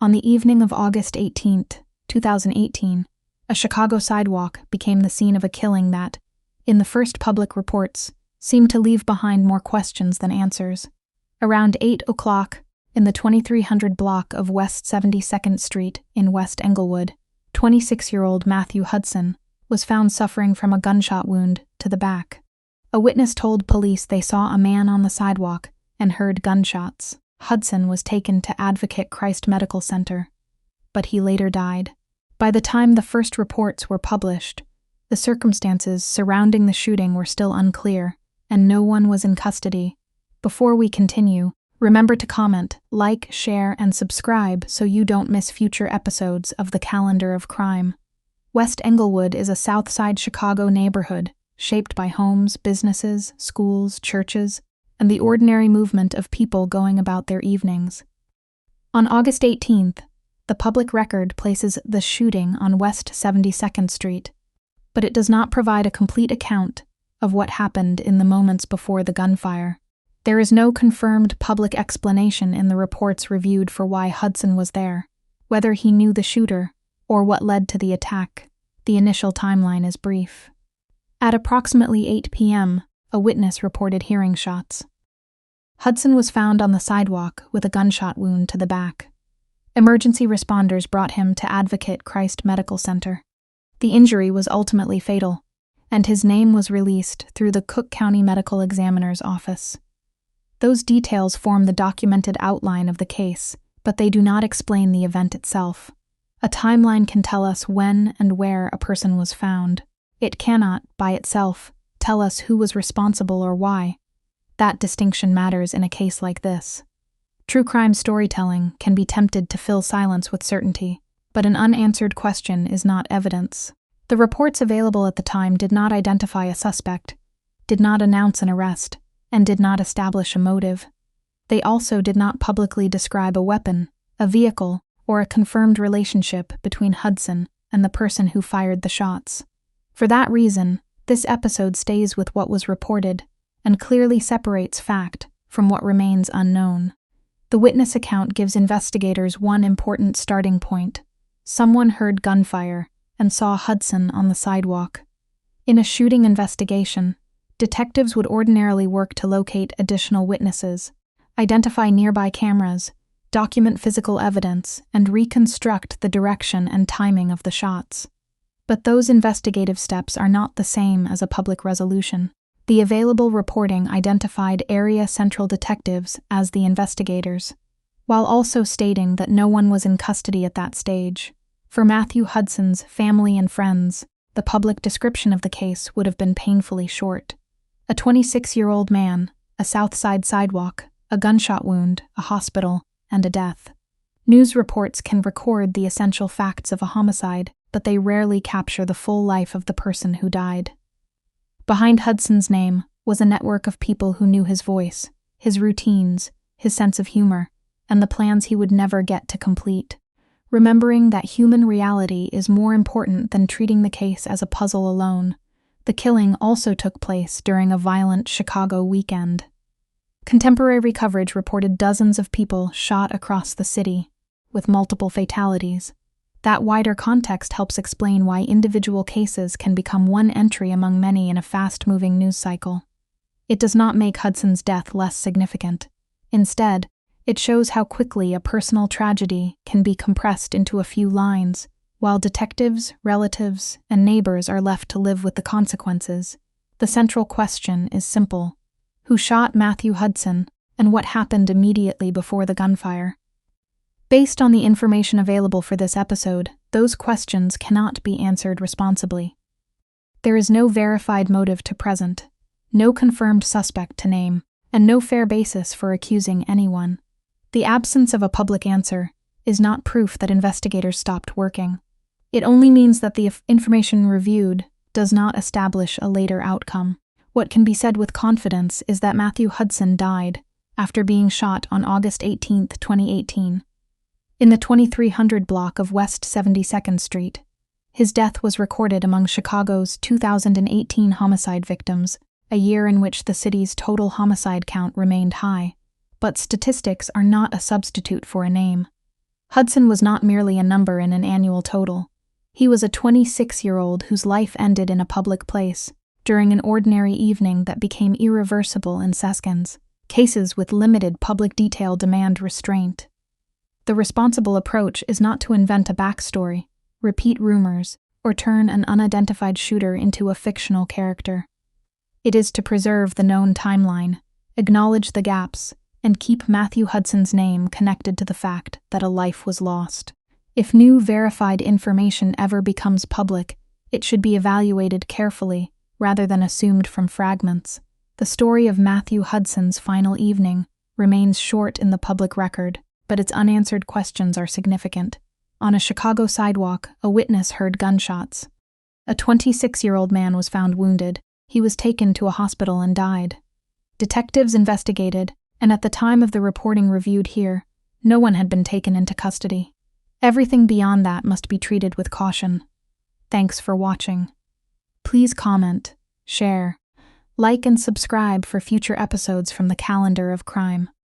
On the evening of August 18, 2018, a Chicago sidewalk became the scene of a killing that, in the first public reports, seemed to leave behind more questions than answers. Around 8 o'clock, in the 2300 block of West 72nd Street in West Englewood, 26-year-old Matthew Hudson was found suffering from a gunshot wound to the back. A witness told police they saw a man on the sidewalk and heard gunshots. Hudson was taken to Advocate Christ Medical Center, but he later died. By the time the first reports were published, the circumstances surrounding the shooting were still unclear, and no one was in custody. Before we continue, remember to comment, like, share, and subscribe so you don't miss future episodes of The Calendar of Crime. West Englewood is a South Side Chicago neighborhood shaped by homes, businesses, schools, churches, and the ordinary movement of people going about their evenings. On August 18th, the public record places the shooting on West 72nd Street, but it does not provide a complete account of what happened in the moments before the gunfire. There is no confirmed public explanation in the reports reviewed for why Hudson was there, whether he knew the shooter, or what led to the attack. The initial timeline is brief. At approximately 8 p.m., a witness reported hearing shots. Hudson was found on the sidewalk with a gunshot wound to the back. Emergency responders brought him to Advocate Christ Medical Center. The injury was ultimately fatal, and his name was released through the Cook County Medical Examiner's office. Those details form the documented outline of the case, but they do not explain the event itself. A timeline can tell us when and where a person was found. It cannot, by itself, tell us who was responsible or why. That distinction matters in a case like this. True crime storytelling can be tempted to fill silence with certainty, but an unanswered question is not evidence. The reports available at the time did not identify a suspect, did not announce an arrest, and did not establish a motive. They also did not publicly describe a weapon, a vehicle, or a confirmed relationship between Hudson and the person who fired the shots. For that reason, this episode stays with what was reported and clearly separates fact from what remains unknown. The witness account gives investigators one important starting point. Someone heard gunfire and saw Hudson on the sidewalk. In a shooting investigation, detectives would ordinarily work to locate additional witnesses, identify nearby cameras, document physical evidence, and reconstruct the direction and timing of the shots. But those investigative steps are not the same as a public resolution. The available reporting identified area central detectives as the investigators, while also stating that no one was in custody at that stage. For Matthew Hudson's family and friends, the public description of the case would have been painfully short. A 26-year-old man, a South Side sidewalk, a gunshot wound, a hospital, and a death. News reports can record the essential facts of a homicide, but they rarely capture the full life of the person who died. Behind Hudson's name was a network of people who knew his voice, his routines, his sense of humor, and the plans he would never get to complete. Remembering that human reality is more important than treating the case as a puzzle alone, the killing also took place during a violent Chicago weekend. Contemporary coverage reported dozens of people shot across the city, with multiple fatalities. That wider context helps explain why individual cases can become one entry among many in a fast-moving news cycle. It does not make Hudson's death less significant. Instead, it shows how quickly a personal tragedy can be compressed into a few lines, while detectives, relatives, and neighbors are left to live with the consequences. The central question is simple: who shot Matthew Hudson, and what happened immediately before the gunfire? Based on the information available for this episode, those questions cannot be answered responsibly. There is no verified motive to present, no confirmed suspect to name, and no fair basis for accusing anyone. The absence of a public answer is not proof that investigators stopped working. It only means that the information reviewed does not establish a later outcome. What can be said with confidence is that Matthew Hudson died after being shot on August 18, 2018. In the 2300 block of West 72nd Street, his death was recorded among Chicago's 2018 homicide victims, a year in which the city's total homicide count remained high. But statistics are not a substitute for a name. Hudson was not merely a number in an annual total. He was a 26-year-old whose life ended in a public place, during an ordinary evening that became irreversible in Seskins. Cases with limited public detail demand restraint. The responsible approach is not to invent a backstory, repeat rumors, or turn an unidentified shooter into a fictional character. It is to preserve the known timeline, acknowledge the gaps, and keep Matthew Hudson's name connected to the fact that a life was lost. If new verified information ever becomes public, it should be evaluated carefully rather than assumed from fragments. The story of Matthew Hudson's final evening remains short in the public record, but its unanswered questions are significant. On a Chicago sidewalk, a witness heard gunshots. A 26-year-old man was found wounded. He was taken to a hospital and died. Detectives investigated, and at the time of the reporting reviewed here, no one had been taken into custody. Everything beyond that must be treated with caution. Thanks for watching. Please comment, share, like and subscribe for future episodes from the Calendar of Crime.